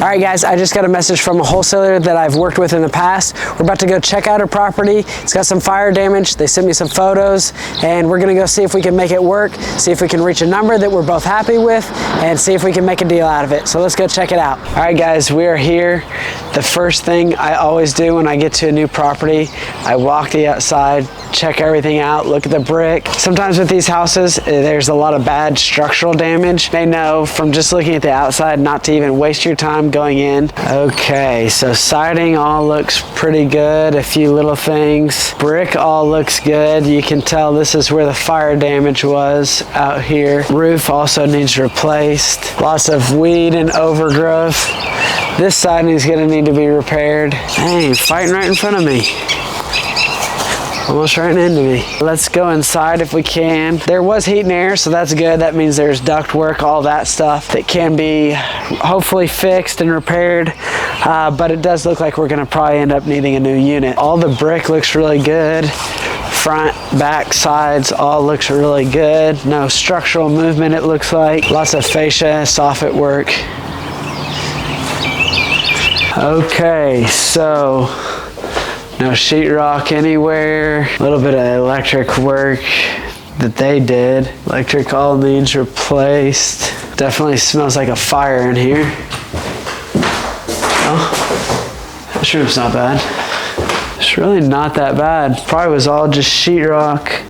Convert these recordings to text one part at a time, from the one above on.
All right, guys, I just got a message from a wholesaler that I've worked with in the past. We're about to go check out a property. It's got some fire damage. They sent me some photos, and we're gonna go see if we can make it work, see if we can reach a number that we're both happy with, and see if we can make a deal out of it. So let's go check it out. All right, guys, we are here. The first thing I always do when I get to a new property, I walk the outside, check everything out, look at the brick. Sometimes with these houses, there's a lot of bad structural damage. They know from just looking at the outside not to even waste your time going in. Okay, so siding all looks pretty good. A few little things. Brick all looks good. You can tell this is where the fire damage was out here. Roof also needs replaced. Lots of weed and overgrowth. This siding is gonna need to be repaired. Hey, fighting right in front of me. Almost right into me. Let's go inside if we can. There was heat and air, so that's good. That means there's duct work, all that stuff that can be hopefully fixed and repaired. But it does look like we're gonna probably end up needing a new unit. All the brick looks really good. Front, back, sides, all looks really good. No structural movement, it looks like. Lots of fascia, soffit work. Okay, so no sheetrock anywhere. A little bit of electric work that they did. Electric all needs replaced. Definitely smells like a fire in here. Oh, this room's not bad. It's really not that bad. Probably was all just sheetrock.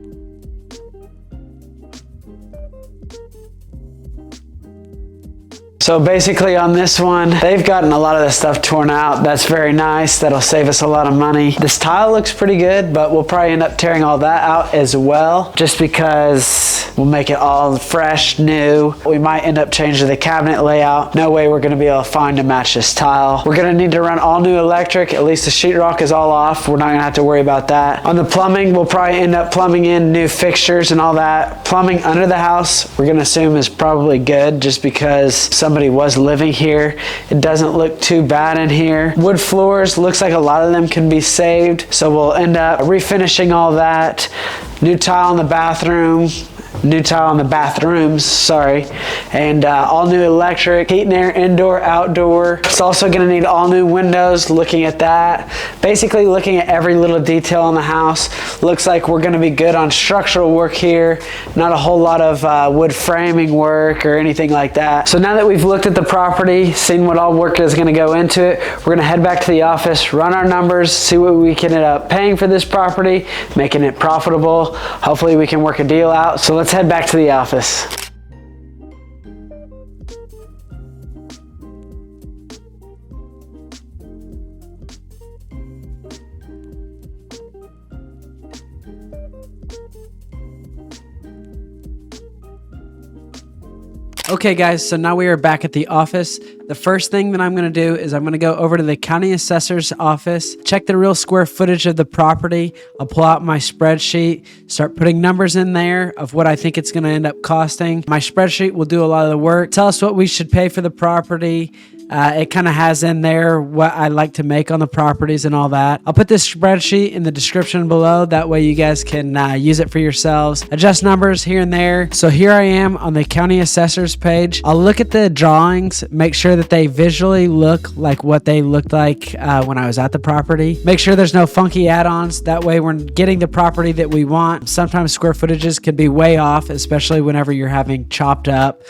So basically on this one, they've gotten a lot of the stuff torn out. That's very nice. That'll save us a lot of money. This tile looks pretty good, but we'll probably end up tearing all that out as well, just because we'll make it all fresh, new. We might end up changing the cabinet layout. No way we're gonna be able to find to match this tile. We're gonna need to run all new electric. At least the sheetrock is all off. We're not gonna have to worry about that. On the plumbing, we'll probably end up plumbing in new fixtures and all that. Plumbing under the house, we're gonna assume is probably good, just because somebody was living here. It doesn't look too bad in here. Wood floors, looks like a lot of them can be saved. So we'll end up refinishing all that. New tile in the bathroom. New tile in the bathrooms, sorry. And all new electric, heat and air, indoor, outdoor. It's also gonna need all new windows, looking at that. Basically looking at every little detail on the house. Looks like we're gonna be good on structural work here. Not a whole lot of wood framing work or anything like that. So now that we've looked at the property, seen what all work is gonna go into it, we're gonna head back to the office, run our numbers, see what we can end up paying for this property, making it profitable. Hopefully we can work a deal out. So let's head back to the office. Okay guys, so now we are back at the office. The first thing that I'm going to do is I'm going to go over to the county assessor's office, check the real square footage of the property. I'll pull out my spreadsheet, start putting numbers in there of what I think it's going to end up costing. My spreadsheet will do a lot of the work, tell us what we should pay for the property. It kind of has in there what I like to make on the properties and all that. I'll put this spreadsheet in the description below. That way you guys can use it for yourselves. Adjust numbers here and there. So here I am on the county assessor's page. I'll look at the drawings, make sure that they visually look like what they looked like when I was at the property. Make sure there's no funky add-ons. That way we're getting the property that we want. Sometimes square footages can be way off, especially whenever you're having chopped up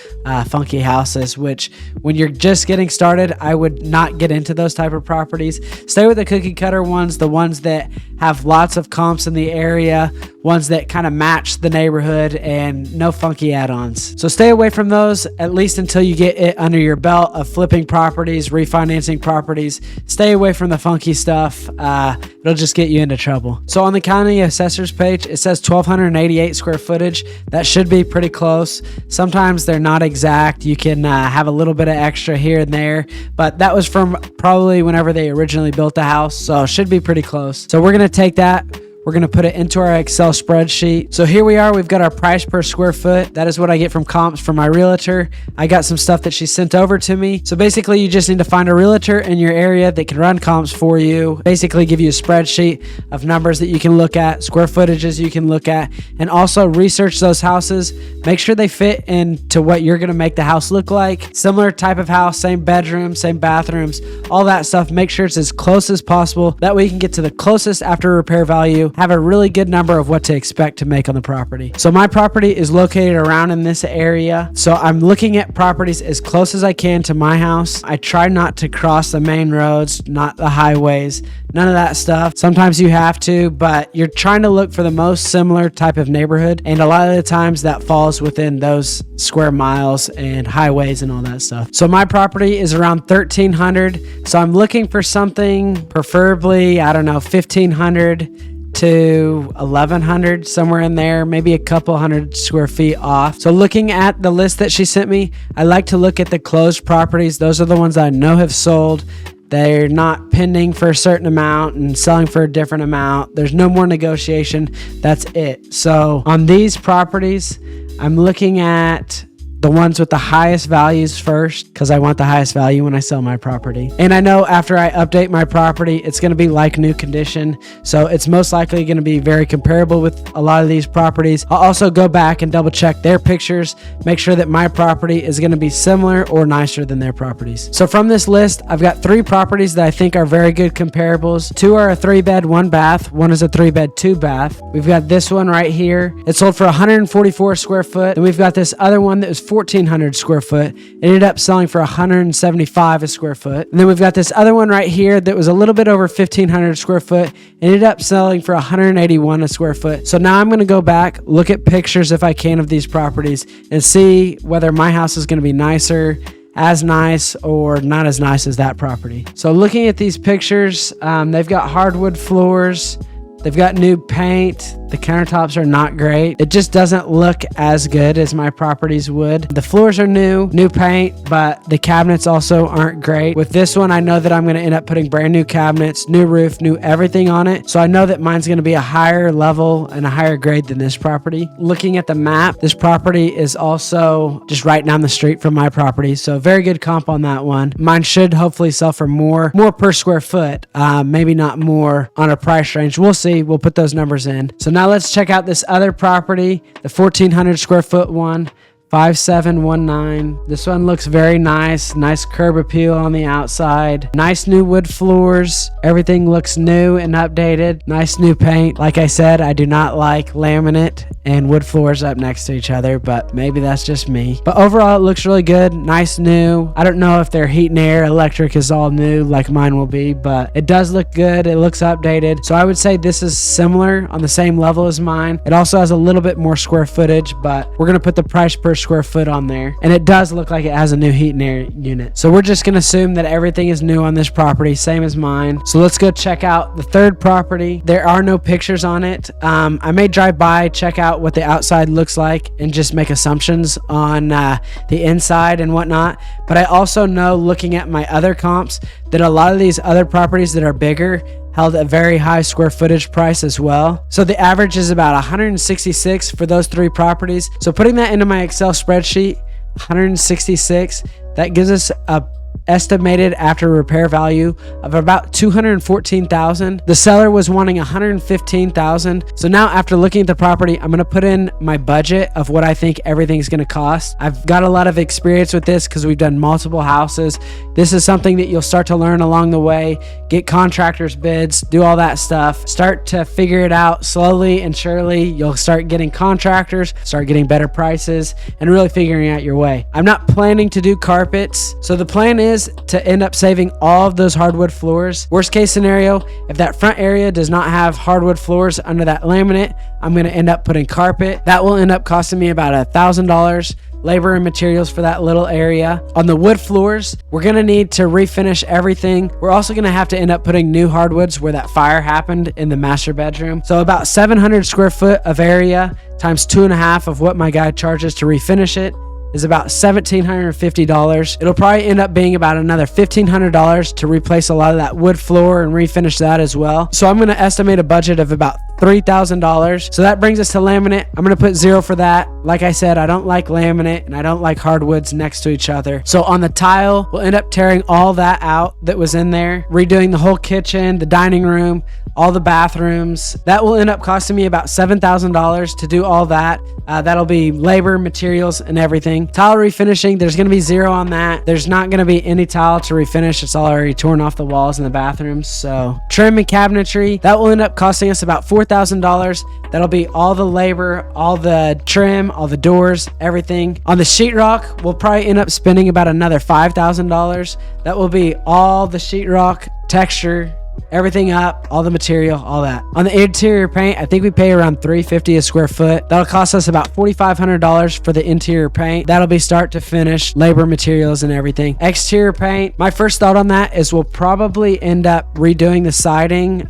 funky houses, which when you're just getting started, I would not get into those type of properties. Stay with the cookie cutter ones, the ones that have lots of comps in the area, ones that kind of match the neighborhood and no funky add-ons. So stay away from those, at least until you get it under your belt of flipping properties, refinancing properties. Stay away from the funky stuff. It'll just get you into trouble. So on the county assessor's page, it says 1,288 square footage. That should be pretty close. Sometimes they're not exact. You can have a little bit of extra here and there, but that was from probably whenever they originally built the house, so it should be pretty close. So we're gonna take that, We're going to put it into our Excel spreadsheet. So here we are. We've got our price per square foot. That is what I get from comps from my realtor. I got some stuff that she sent over to me. So basically, you just need to find a realtor in your area that can run comps for you. Basically, give you a spreadsheet of numbers that you can look at, square footages you can look at, and also research those houses. Make sure they fit into what you're going to make the house look like. Similar type of house, same bedroom, same bathrooms, all that stuff. Make sure it's as close as possible. That way you can get to the closest after repair value, have a really good number of what to expect to make on the property. So my property is located around in this area. So I'm looking at properties as close as I can to my house. I try not to cross the main roads, not the highways, none of that stuff. Sometimes you have to, but you're trying to look for the most similar type of neighborhood. And a lot of the times that falls within those square miles and highways and all that stuff. So my property is around 1,300. So I'm looking for something preferably, I don't know, 1,500 to 1,100, somewhere in there, maybe a couple hundred square feet off. So looking at the list that she sent me, I like to look at the closed properties. Those are the ones I know have sold. They're not pending for a certain amount and selling for a different amount. There's no more negotiation. That's it. So on these properties, I'm looking at the ones with the highest values first, because I want the highest value when I sell my property. And I know after I update my property, it's going to be like new condition. So it's most likely going to be very comparable with a lot of these properties. I'll also go back and double check their pictures, make sure that my property is going to be similar or nicer than their properties. So from this list, I've got 3 properties that I think are very good comparables. 2 are a 3-bed, 1 bath. 1 is a 3-bed, 2 bath. We've got this one right here. It sold for 144 square foot. Then we've got this other one that was 1,400 square foot. It ended up selling for 175 a square foot. And then we've got this other one right here that was a little bit over 1,500 square foot. It ended up selling for 181 a square foot. So now I'm going to go back, look at pictures if I can of these properties and see whether my house is going to be nicer, as nice, or not as nice as that property. So looking at these pictures, they've got hardwood floors. They've got new paint. The countertops are not great. It just doesn't look as good as my properties would. The floors are new paint, but the cabinets also aren't great. With this one, I know that I'm going to end up putting brand new cabinets, new roof, new everything on it. So I know that mine's going to be a higher level and a higher grade than this property. Looking at the map, this property is also just right down the street from my property. So very good comp on that one. Mine should hopefully sell for more per square foot. Maybe not more on a price range. We'll see. We'll put those numbers in. So now let's check out this other property, the 1,400 square foot one, 5719. This one looks very nice curb appeal on the outside, nice new wood floors. Everything looks new and updated. Nice new paint. Like I said, I do not like laminate and wood floors up next to each other, but maybe that's just me. But overall, it looks really good. Nice new. I don't know if their heat and air electric is all new like mine will be, but it does look good. It looks updated. So I would say this is similar on the same level as mine. It also has a little bit more square footage, but we're going to put the price per square foot on there, and it does look like it has a new heat and air unit. So we're just going to assume that everything is new on this property, same as mine. So let's go check out the third property. There are no pictures on it. I may drive by, check out what the outside looks like, and just make assumptions on the inside and whatnot. But I also know, looking at my other comps, that a lot of these other properties that are bigger held a very high square footage price as well. So the average is about 166 for those 3 properties. So putting that into my Excel spreadsheet, 166, that gives us a estimated after repair value of about $214,000. The seller was wanting $115,000. So now, after looking at the property, I'm going to put in my budget of what I think everything's going to cost. I've got a lot of experience with this because we've done multiple houses. This is something that you'll start to learn along the way. Get contractors' bids, do all that stuff. Start to figure it out slowly and surely. You'll start getting contractors, start getting better prices, and really figuring out your way. I'm not planning to do carpets. So the plan is to end up saving all of those hardwood floors. Worst case scenario, if that front area does not have hardwood floors under that laminate, I'm going to end up putting carpet. That will end up costing me about $1,000. Labor and materials for that little area. On the wood floors, we're going to need to refinish everything. We're also going to have to end up putting new hardwoods where that fire happened in the master bedroom. So about 700 square foot of area times 2.5 of what my guy charges to refinish it is about $1,750. It'll probably end up being about another $1,500 to replace a lot of that wood floor and refinish that as well. So I'm going to estimate a budget of about $3,000. So that brings us to laminate. I'm gonna put 0 for that. Like I said, I don't like laminate and I don't like hardwoods next to each other. So on the tile, we'll end up tearing all that out that was in there, redoing the whole kitchen, the dining room, all the bathrooms. That will end up costing me about $7,000 to do all that. That'll be labor, materials, and everything. Tile refinishing, there's gonna be 0 on that. There's not gonna be any tile to refinish. It's all already torn off the walls in the bathrooms. So trim and cabinetry, that will end up costing us about $4,000. That'll be all the labor, all the trim, all the doors, everything. On the sheetrock, we'll probably end up spending about another $5,000. That will be all the sheetrock, texture, everything up, all the material, all that. On the interior paint, I think we pay around $350 a square foot. That'll cost us about $4,500 for the interior paint. That'll be start to finish, labor, materials, and everything. Exterior paint, my first thought on that is we'll probably end up redoing the siding.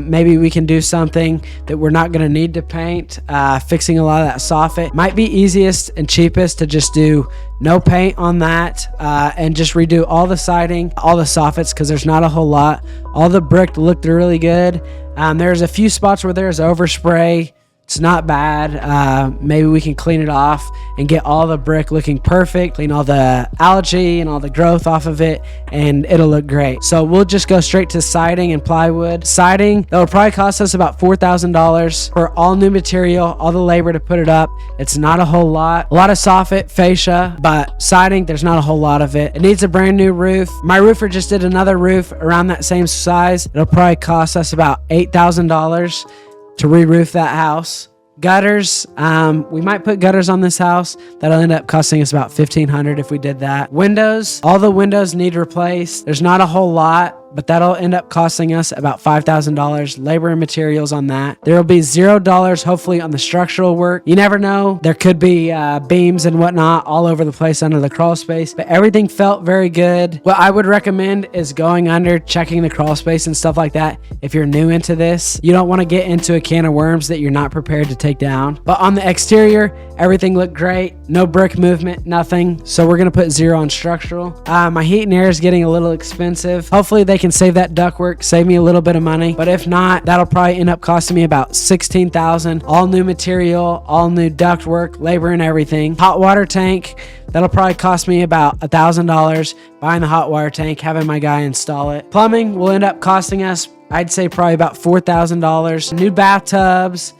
Maybe we can do something that we're not gonna need to paint, fixing a lot of that soffit. Might be easiest and cheapest to just do no paint on that and just redo all the siding, all the soffits, because there's not a whole lot. All the brick looked really good. There's a few spots where there's overspray. It's not bad. Maybe we can clean it off and get all the brick looking perfect, clean all the algae and all the growth off of it, and it'll look great. So we'll just go straight to siding and plywood. Siding, that'll probably cost us about $4,000 for all new material, all the labor to put it up. It's not a whole lot. A lot of soffit, fascia, but siding, there's not a whole lot of it. It needs a brand new roof. My roofer just did another roof around that same size. It'll probably cost us about $8,000 to re-roof that house. Gutters, we might put gutters on this house. That'll end up costing us about $1,500 if we did that. Windows, all the windows need replaced. There's not a whole lot, but that'll end up costing us about $5,000 labor and materials on that. There will be $0 hopefully on the structural work. You never know. There could be beams and whatnot all over the place under the crawl space, but everything felt very good. What I would recommend is going under, checking the crawl space and stuff like that. If you're new into this, you don't want to get into a can of worms that you're not prepared to take down. But on the exterior, everything looked great. No brick movement, nothing. So we're going to put 0 on structural. My heat and air is getting a little expensive. Hopefully they can save that ductwork, save me a little bit of money. But if not, that'll probably end up costing me about $16,000. All new material, all new ductwork, labor and everything. Hot water tank, that'll probably cost me about $1,000 buying the hot water tank, having my guy install it. Plumbing will end up costing us, I'd say probably about $4,000. New bathtubs,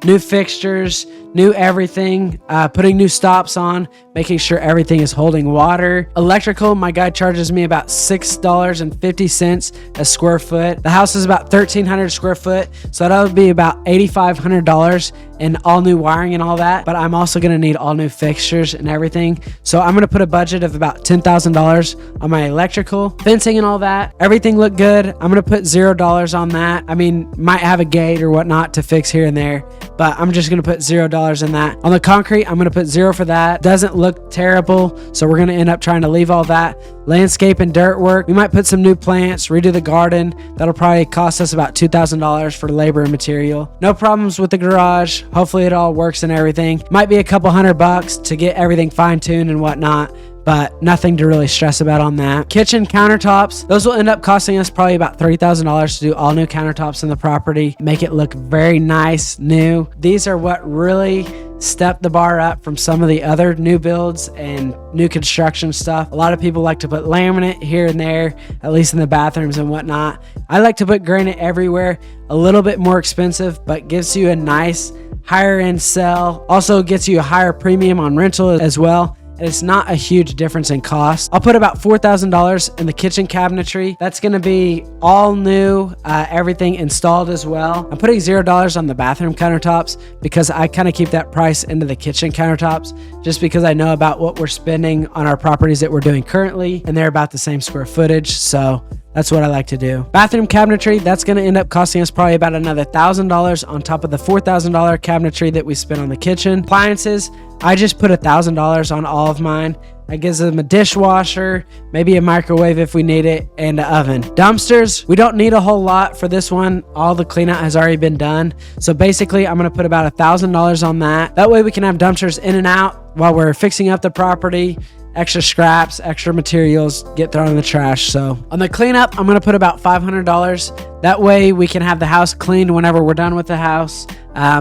new fixtures, new everything, putting new stops on, making sure everything is holding water. Electrical, my guy charges me about $6.50 a square foot. The house is about 1,300 square foot, so that'll be about $8,500 in all new wiring and all that. But I'm also gonna need all new fixtures and everything. So I'm gonna put a budget of about $10,000 on my electrical. Fencing and all that, everything looked good. I'm gonna put $0 on that. I mean, might have a gate or whatnot to fix here and there, but I'm just gonna put $0 in that. On the concrete, I'm gonna put 0 for that. Doesn't look terrible, so we're gonna end up trying to leave all that. Landscape and dirt work, we might put some new plants, redo the garden. That'll probably cost us about $2,000 for labor and material. No problems with the garage. Hopefully it all works and everything. Might be a couple $100 to get everything fine-tuned and whatnot, but nothing to really stress about on that. Kitchen countertops, those will end up costing us probably about $30,000 to do all new countertops in the property, make it look very nice, new. These are what really step the bar up from some of the other new builds and new construction stuff. A lot of people like to put laminate here and there, at least in the bathrooms and whatnot. I like to put granite everywhere, a little bit more expensive, but gives you a nice higher end sell. Also gets you a higher premium on rental as well. And it's not a huge difference in cost. I'll put about $4,000 in the kitchen cabinetry. That's gonna be all new, everything installed as well. I'm putting $0 on the bathroom countertops because I kind of keep that price into the kitchen countertops just because I know about what we're spending on our properties that we're doing currently, and they're about the same square footage. So that's what I like to do. Bathroom cabinetry, that's gonna end up costing us probably about another $1,000 on top of the $4,000 cabinetry that we spent on the kitchen. Appliances, I just put $1,000 on all of mine. That gives them a dishwasher, maybe a microwave if we need it, and an oven. Dumpsters, we don't need a whole lot for this one. All the cleanout has already been done. So basically, I'm gonna put about $1,000 on that. That way we can have dumpsters in and out while we're fixing up the property. Extra scraps, extra materials get thrown in the trash. So on the cleanup, I'm gonna put about $500. That way we can have the house cleaned whenever we're done with the house.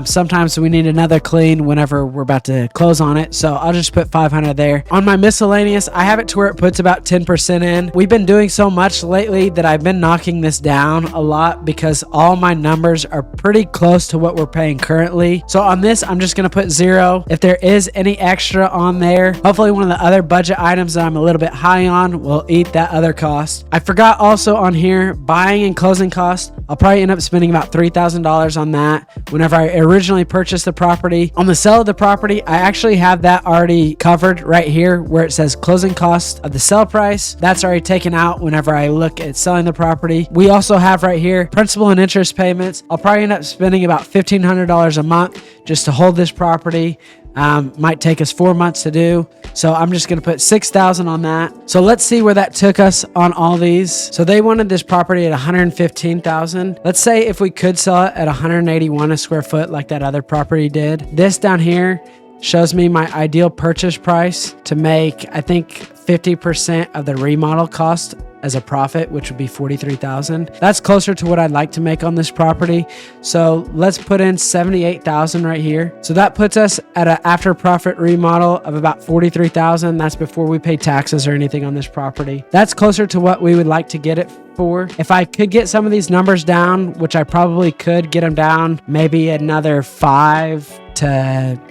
Sometimes we need another clean whenever we're about to close on it. So I'll just put 500 there. On my miscellaneous, I have it to where it puts about 10% in. We've been doing so much lately that I've been knocking this down a lot because all my numbers are pretty close to what we're paying currently. So on this, I'm just going to put 0. If there is any extra on there, hopefully one of the other budget items that I'm a little bit high on will eat that other cost. I forgot also on here, buying and closing costs. I'll probably end up spending about $3,000 on that whenever I originally purchased the property. On the sale of the property, I actually have that already covered right here where it says closing cost of the sale price. That's already taken out whenever I look at selling the property. We also have right here principal and interest payments. I'll probably end up spending about $1,500 a month just to hold this property. Might take us 4 months to do. So I'm just going to put 6,000 on that. So let's see where that took us on all these. So they wanted this property at 115,000. Let's say if we could sell it at 181 a square foot like that other property did. This down here shows me my ideal purchase price to make, I think, 50% of the remodel cost as a profit, which would be 43,000. That's closer to what I'd like to make on this property. So let's put in 78,000 right here. So that puts us at an after profit remodel of about 43,000. That's before we pay taxes or anything on this property. That's closer to what we would like to get it for. If I could get some of these numbers down, which I probably could get them down, maybe another 5 to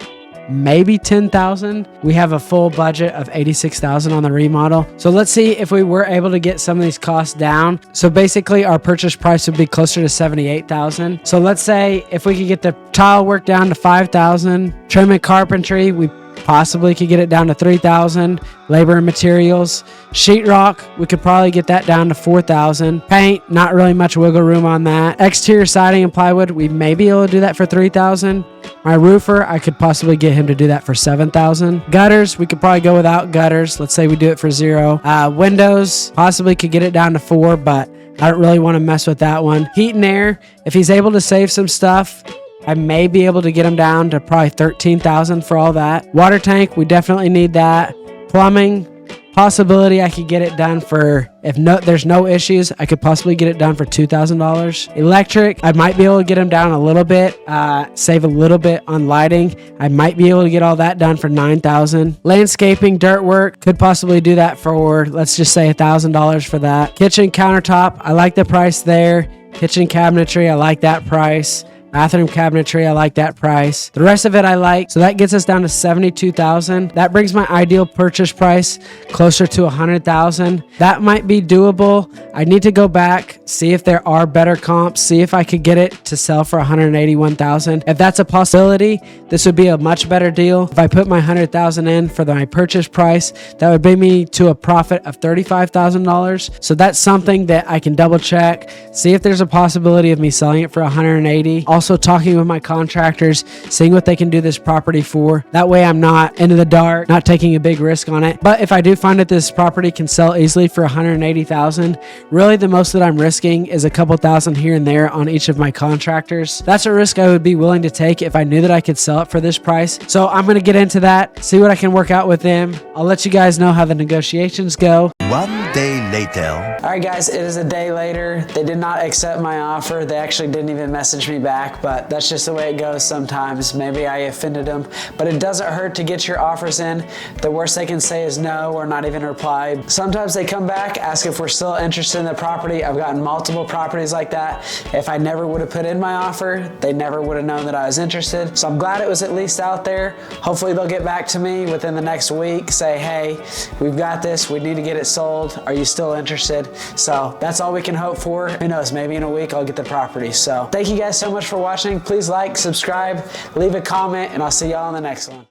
maybe 10,000. We have a full budget of 86,000 on the remodel. So let's see if we were able to get some of these costs down. So basically our purchase price would be closer to 78,000. So let's say if we could get the tile work down to 5,000, trim and carpentry, we possibly could get it down to 3,000. Labor and materials, sheetrock, we could probably get that down to 4,000. Paint, not really much wiggle room on that. Exterior siding and plywood, we may be able to do that for 3,000. My roofer, I could possibly get him to do that for 7,000. Gutters, we could probably go without gutters. Let's say we do it for 0. Windows, possibly could get it down to 4, but I don't really want to mess with that one. Heat and air, if he's able to save some stuff, I may be able to get them down to probably 13,000 for all that. Water tank, we definitely need that. Plumbing, possibility I could get it done for, if there's no issues, I could possibly get it done for $2,000. Electric, I might be able to get them down a little bit, save a little bit on lighting. I might be able to get all that done for 9,000. Landscaping, dirt work, could possibly do that for, let's just say $1,000 for that. Kitchen countertop, I like the price there. Kitchen cabinetry, I like that price. Bathroom cabinetry, I like that price. The rest of it I like. So that gets us down to 72,000. That brings my ideal purchase price closer to 100,000. That might be doable. I need to go back, see if there are better comps, see if I could get it to sell for 181,000. If that's a possibility, this would be a much better deal. If I put my 100,000 in for my purchase price, that would bring me to a profit of $35,000. So that's something that I can double check, see if there's a possibility of me selling it for 180. Also talking with my contractors, seeing what they can do this property for. That way I'm not into the dark, not taking a big risk on it. But if I do find that this property can sell easily for 180,000, really the most that I'm risking is a couple thousand here and there on each of my contractors. That's a risk I would be willing to take if I knew that I could sell it for this price. So I'm going to get into that, see what I can work out with them. I'll let you guys know how the negotiations go. 1 day later. All right, guys, it is a day later. They did not accept my offer. They actually didn't even message me back, but that's just the way it goes sometimes. Maybe I offended them, but it doesn't hurt to get your offers in. The worst they can say is no or not even reply. Sometimes they come back, ask if we're still interested in the property. I've gotten multiple properties like that. If I never would have put in my offer, they never would have known that I was interested. So I'm glad it was at least out there. Hopefully they'll get back to me within the next week, say, hey, we've got this, we need to get it sold. Are you still interested? So that's all we can hope for. Who knows, maybe in a week I'll get the property. So thank you guys so much for watching. Please like, subscribe, leave a comment, and I'll see y'all on the next one.